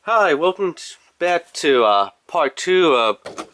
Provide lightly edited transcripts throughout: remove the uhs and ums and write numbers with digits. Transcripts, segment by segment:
Hi, welcome back to part 2 of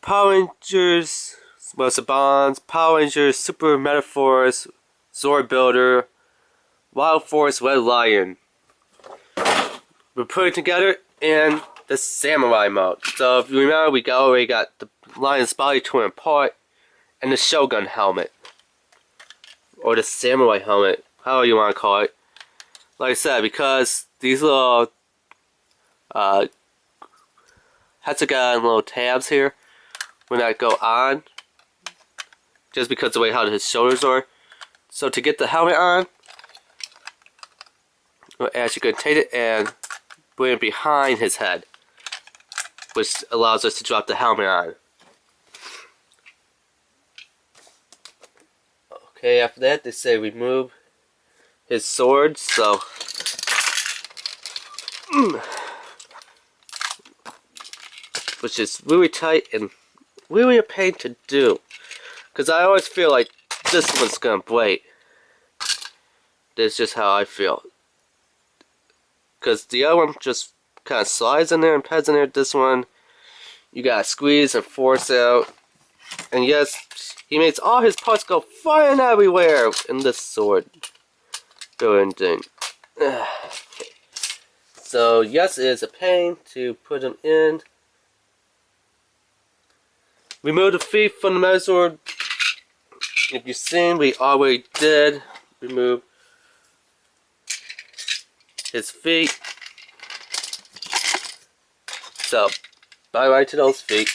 Power Rangers, Most of Bonds, Power Rangers, Super Metaphors, Zord Builder, Wild Force, Red Lion. We're putting together in the Samurai mode. So if you remember, we already got the Lion's body torn apart and the Shogun helmet. Or the Samurai helmet, however you want to call it. Like I said, because these little Hetsuga and little tabs here when I go on, just because of the way how his shoulders are. So to get the helmet on, we're actually going to take it and bring it behind his head, which allows us to drop the helmet on. Okay, after that they say remove his sword, so which is really tight and really a pain to do, because I always feel like this one's gonna break. That's just how I feel, because the other one just kind of slides in there and pads in there. This one you gotta squeeze and force out, and yes, he makes all his parts go flying everywhere in this sword building thing. Okay. So yes, it is a pain to put him in. Remove the feet from the Megazord. If you've seen, we already did remove his feet. So, bye bye to those feet.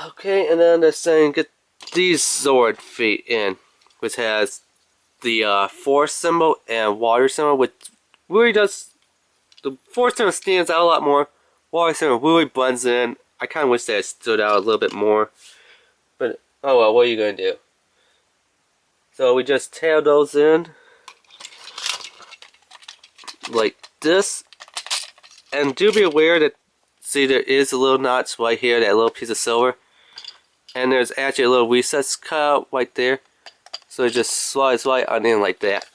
Okay, and then they're saying get these Zord feet in, which has the force symbol and water symbol, which really does, the force symbol stands out a lot more. Water symbol really blends in. I kind of wish that it stood out a little bit more, but oh well, what are you going to do? So we just tail those in like this, and do be aware that, see, there is a little notch right here, that little piece of silver, and there's actually a little recess cut out right there, so it just slides right on in like that.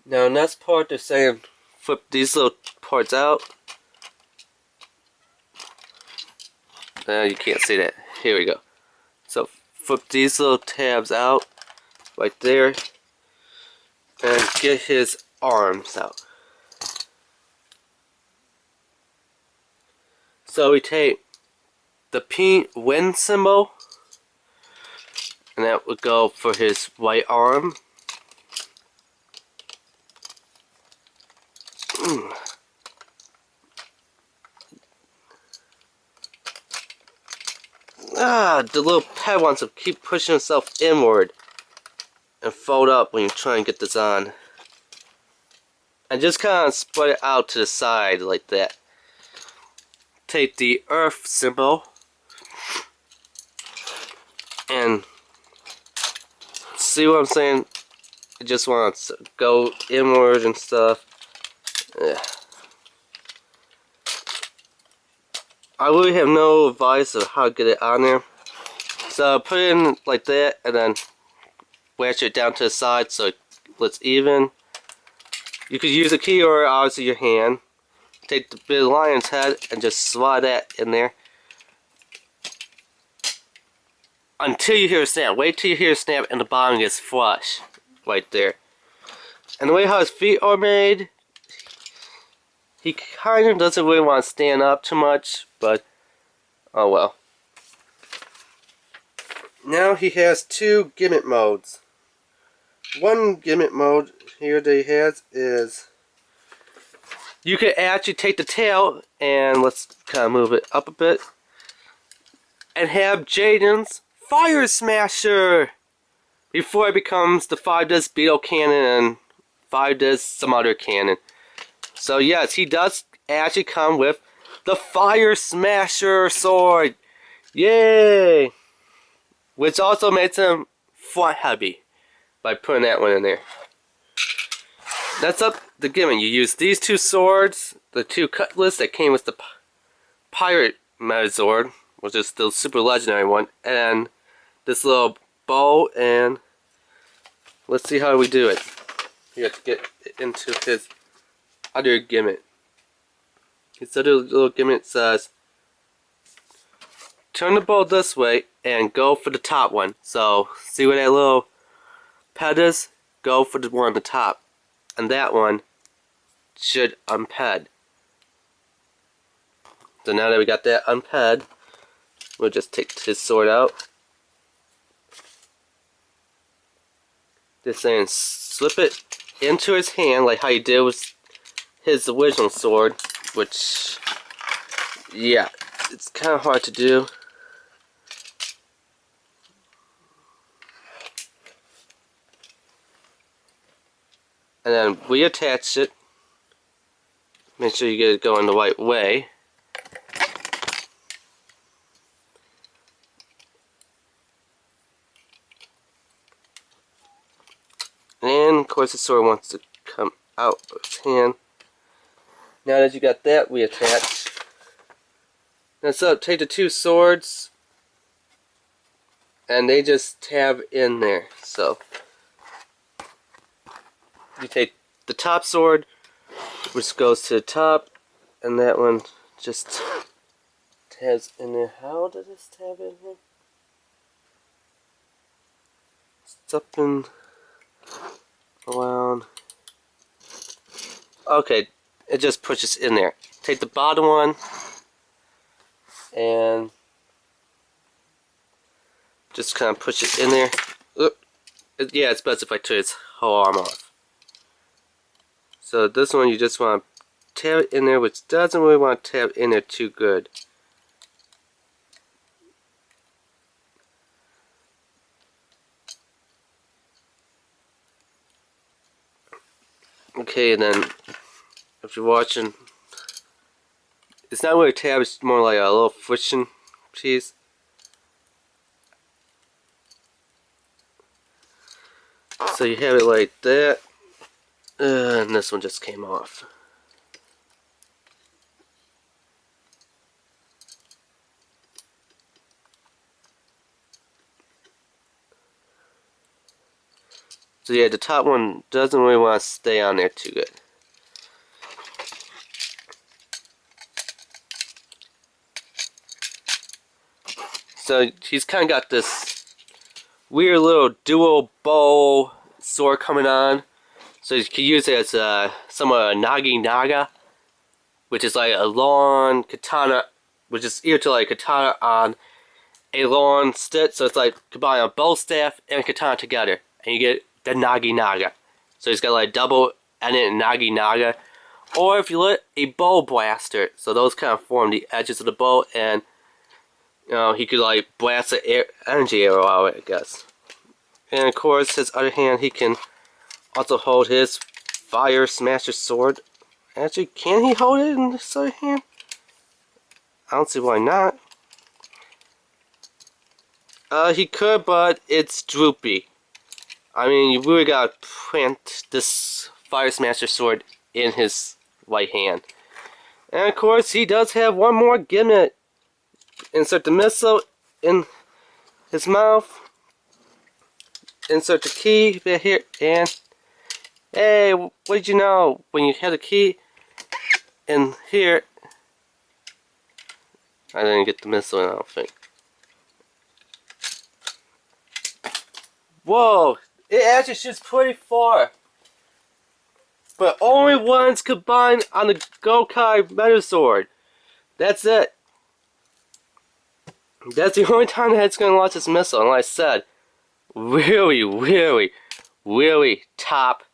Now next part, they're saying flip these little parts out. You can't see that. Here we go. So flip these little tabs out right there and get his arms out. So we take the pink wind symbol, and that would go for his right arm. The little pad wants to keep pushing itself inward and fold up when you try and get this on. And just kind of spread it out to the side like that. Take the earth symbol and see what I'm saying? It just wants to go inward and stuff. Yeah. I really have no advice of how to get it on there. So put it in like that and then wedge it down to the side so it's even. You could use a key or obviously your hand. Take the big lion's head and just slide that in there until you hear a snap. Wait till you hear a snap and the bottom gets flush right there. And the way how his feet are made, he kind of doesn't really want to stand up too much, but oh well. Now he has two gimmick modes. One gimmick mode here that he has is you could actually take the tail and let's kind of move it up a bit and have Jaden's Fire Smasher before it becomes the 5-disc Beetle Cannon and 5-disc some other cannon. So yes, he does actually come with the Fire Smasher sword. Yay! Which also makes him front heavy by putting that one in there. That's up the gimmick. You use these two swords, the two cutlass that came with the pirate Megazord, which is the super legendary one, and this little bow, and let's see how we do it. You have to get into his other gimmick. His other little gimmick says, turn the bow this way and go for the top one. So, see where that little ped is? Go for the one on the top. And that one should unped. So now that we got that unped, we'll just take his sword out. This and slip it into his hand like how you did with his original sword, which, yeah, it's kind of hard to do. And then reattach it. Make sure you get it going the right way. And of course the sword wants to come out of his hand. Now that you got that reattached, now so take the two swords and they just tab in there. So you take the top sword, which goes to the top, and that one just tabs in there. How does this tab in here? It's up and around. Okay, it just pushes in there. Take the bottom one and just kind of push it in there. Yeah, it's best if I took its whole arm off. So this one you just want to tab it in there, which doesn't really want to tab in there too good. Okay, and then if you're watching, it's not really a tab, it's more like a little friction piece. So you have it like that, and this one just came off. So yeah, the top one doesn't really want to stay on there too good. So he's kind of got this weird little dual bow sword coming on. So you can use it as somewhat a Nagi Naga, which is like a long katana, which is equal to like a katana on a long stick. So it's like combine a bow staff and a katana together, and you get the Nagi Naga. So he's got like double ended Nagi Naga. Or if you let a bow blaster, so those kind of form the edges of the bow, and you know he could like blast an energy arrow out, I guess. And of course, his other hand, he can also hold his Fire Smasher sword. Actually, can he hold it in his other hand? I don't see why not. He could, but it's droopy. I mean, you really gotta plant this Fire Smasher sword in his right hand. And of course, he does have one more gimmick. Insert the missile in his mouth. Insert the key right here, and hey, what did you know? When you had the key in here, I didn't get the missile in, I don't think. Whoa! It actually shoots pretty far. But only once combined on the Gokai Metal Sword. That's it. That's the only time that it's going to launch this missile. And like I said, really, really, really top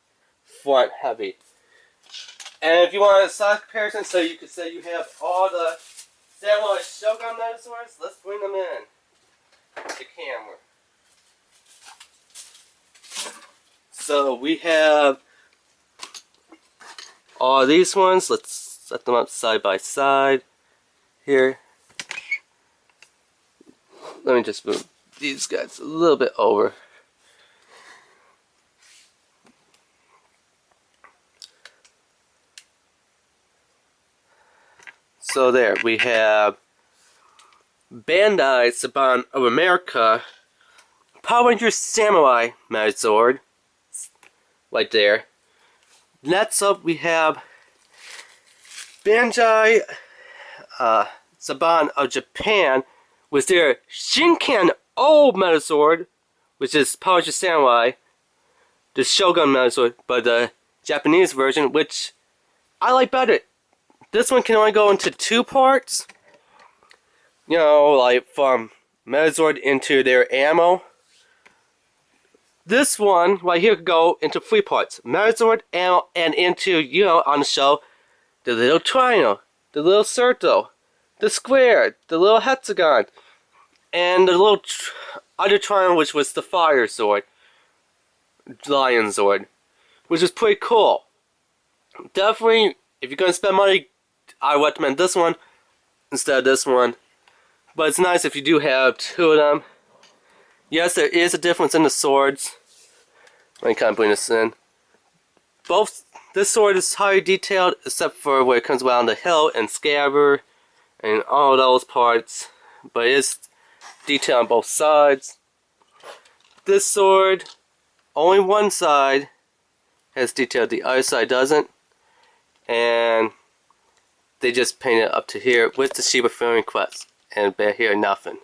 front heavy. And if you want a size comparison, so you could say you have all the Samurai Shogun Metal Swords, let's bring them in. The camera. So we have all these ones. Let's set them up side by side here. Let me just move these guys a little bit over. So there, we have Bandai Saban of America Power Rangers Samurai Zord. Right there. Next up we have Bandai Saban of Japan with their Shinken O Megazord, which is Power Rangers Samurai, the Shogun Megazord, but the Japanese version, which I like better. This one can only go into 2 parts. You know, like from Megazord into their ammo. This one right here could go into 3 parts. Megazord, ammo, and into, you know, on the show, the little triangle, the little circle, the square, the little hexagon, and the little other triangle, which was the Fire Zord, Lion Zord, which is pretty cool. Definitely, if you're going to spend money, I recommend this one instead of this one. But it's nice if you do have 2 of them. Yes, there is a difference in the swords. Let me kind of bring this in. This sword is highly detailed, except for where it comes around the hilt and scabbard and all those parts. But it is detailed on both sides. This sword, only one side has detail, the other side doesn't. And they just painted it up to here with the Shiba Filming Quest. And back here, nothing.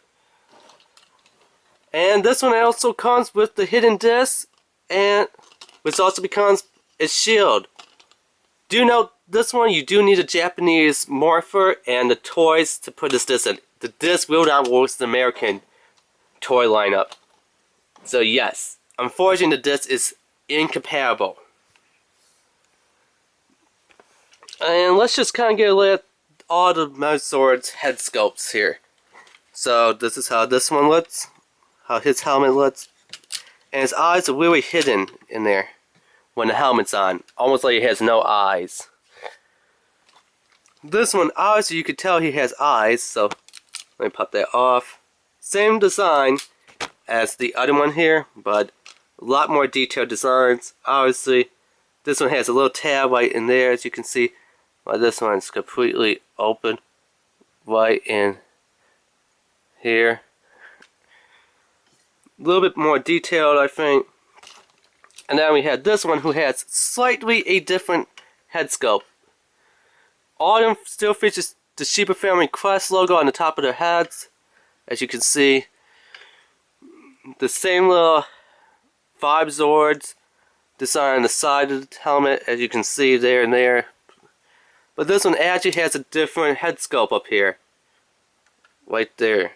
And this one also comes with the hidden disc, and which also becomes a shield. Do note this one, you do need a Japanese morpher and the toys to put this disc in. The disc will not work with the American toy lineup. So yes, unfortunately the disc is incompatible. And let's just kind of get a look at all the Megazord's head sculpts here. So this is how this one looks, how his helmet looks, and his eyes are really hidden in there when the helmet's on, almost like he has no eyes. This one, obviously you could tell he has eyes, so let me pop that off. Same design as the other one here, but a lot more detailed designs. Obviously, this one has a little tab right in there, as you can see. While this one's completely open right in here. A little bit more detailed, I think. And then we had this one who has slightly a different head sculpt. All of them still features the Shiba Family Quest logo on the top of their heads. As you can see, the same little 5 Zords design on the side of the helmet, as you can see there and there. But this one actually has a different head sculpt up here. Right there.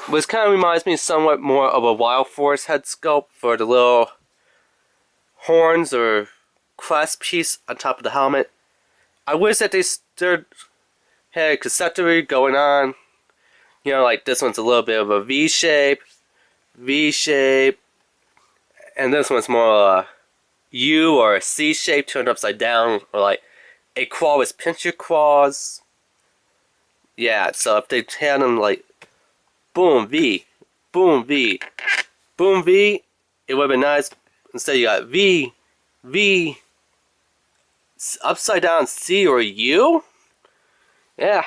Which kind of reminds me somewhat more of a Wild Force head sculpt for the little horns or crest piece on top of the helmet. I wish that they still had a conceptually going on. You know, like this one's a little bit of a V shape, and this one's more a U or a C shape turned upside down, or like a claw with pincher claws. Yeah, so if they had them like boom V, boom V, boom V, it would have been nice. Instead you got V, upside down C or U. Yeah.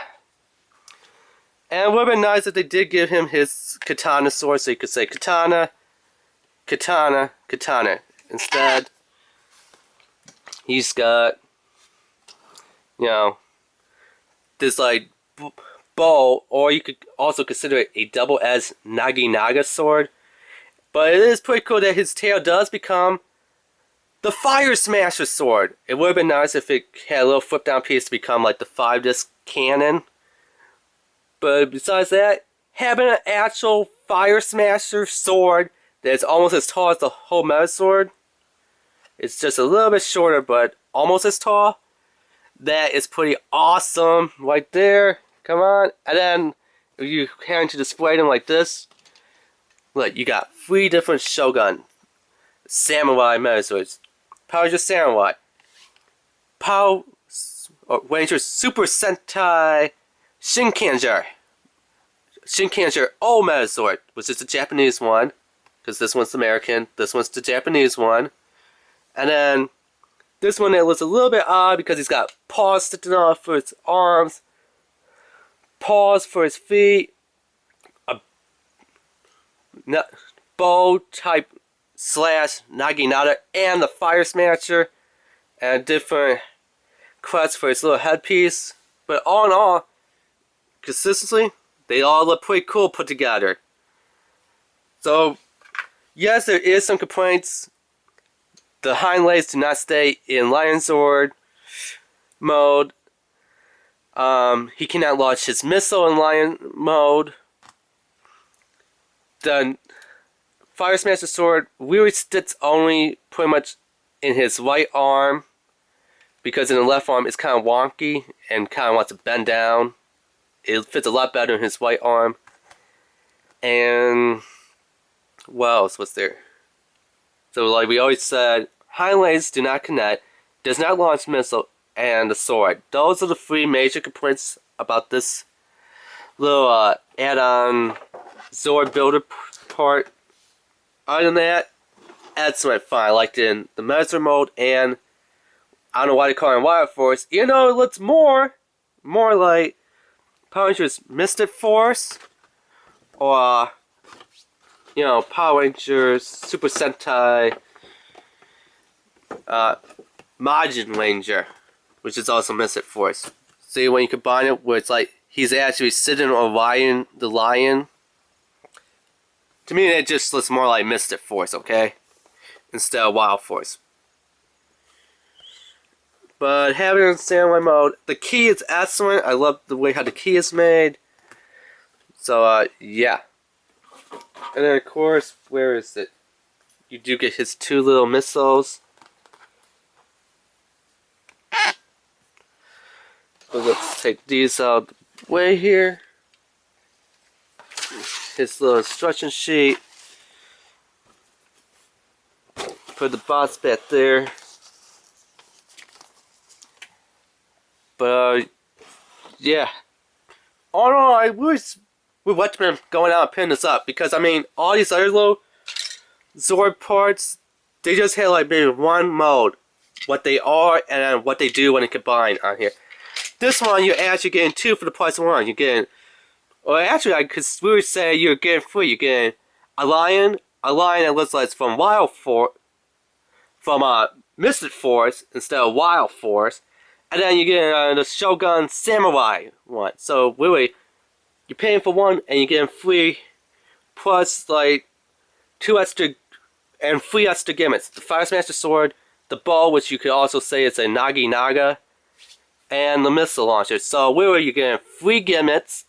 And it would have been nice if they did give him his katana sword, so you could say katana, katana, katana. Instead, he's got, you know, this like bow, or you could also consider it a double-edged Nagi sword. But it is pretty cool that his tail does become the Fire Smasher sword. It would have been nice if it had a little flip-down piece to become like the 5-disc cannon. But besides that, having an actual Fire Smasher sword that's almost as tall as the whole Megazord, it's just a little bit shorter, but almost as tall. That is pretty awesome right there. Come on. And then, if you having to display them like this, look, you got 3 different Shogun Samurai Megazords. Power Ranger Samurai, Power Ranger Super Sentai Shinkenger O Megazord, which is the Japanese one, because this one's American, this one's the Japanese one. And then this one that looks a little bit odd because he's got paws sticking off for his arms. paws for his feet, a bow type slash naginata, and the fire smasher, and different crest for his little headpiece. But all in all, consistently, they all look pretty cool put together. So, yes, there is some complaints. The hind legs do not stay in Lion Zord mode. He cannot launch his missile in Lion mode. The Fire Smasher Sword really sits only pretty much in his right arm, because in the left arm it's kind of wonky and kind of wants to bend down. It fits a lot better in his right arm. And what else was there? So like we always said, hind legs do not connect, does not launch missile, and the sword. Those are the three major complaints about this little add-on Zord builder part. Other than that, excellent fine. I liked it in the Mesmer mode, and I don't know why they call it Wild Force. You know, it looks more like Power Rangers Mystic Force, or you know, Power Rangers Super Sentai Majin Ranger, which is also Mystic Force. See, when you combine it, where it's like he's actually sitting on the lion. To me, it just looks more like Mystic Force, okay? Instead of Wild Force. But having it in samurai mode, the key is excellent. I love the way how the key is made. So, yeah. And then, of course, where is it? You do get his two little missiles. So let's take these out of the way here. His little instruction sheet. Put the box back there. But yeah. All in all, I wish we would have been going out and pinning this up, because I mean, all these other little Zord parts, they just had like maybe one mode, what they are and then what they do when they combine on here. This one, you're actually getting two for the price of one. You're getting, or actually, I could really say you're getting three. You're getting a lion that looks like it's from Mystic Force instead of Wild Force, and then you get the Shogun Samurai one. So really, you're paying for one and you're getting three, plus like two extra and three extra gimmicks: the Fire Smasher Sword, the bow, which you could also say is a Naga, and the missile launcher. So really, you're getting three gimmicks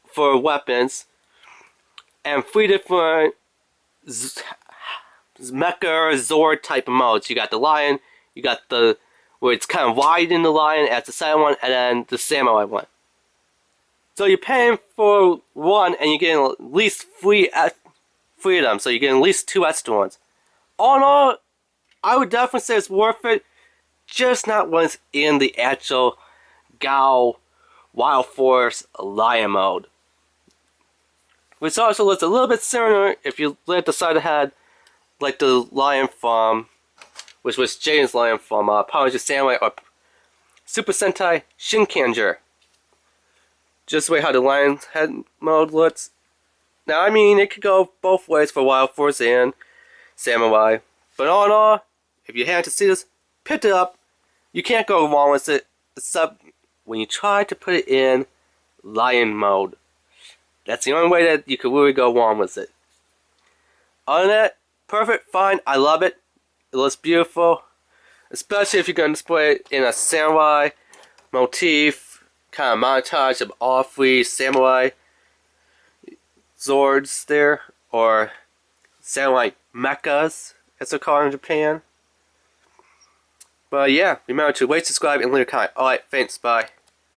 for weapons, and three different Mecha or Zord type of modes. You got the lion, you got the where it's kind of wide in the lion as the second one, and then the samurai one. So you're paying for one, and you're getting at least three of them. So you're getting at least two extra ones. All in all, I would definitely say it's worth it. Just not when it's in the actual Gao Wild Force Lion mode. Which also looks a little bit similar if you look at the side ahead, like the lion from, which was Jaden's lion from Power Rangers Samurai or Super Sentai Shinkanger. Just the way how the lion's head mode looks. Now, I mean, it could go both ways for Wild Force and Samurai. But all in all, if you had to see this, pick it up. You can't go wrong with it, except when you try to put it in lion mode. That's the only way that you could really go wrong with it. Other than that, perfect, fine, I love it. It looks beautiful. Especially if you're going to display it in a samurai motif, kind of montage of all three samurai Zords there, or samurai mechas, as they're called in Japan. But yeah, remember to rate, subscribe, and leave a comment. Alright, thanks, bye.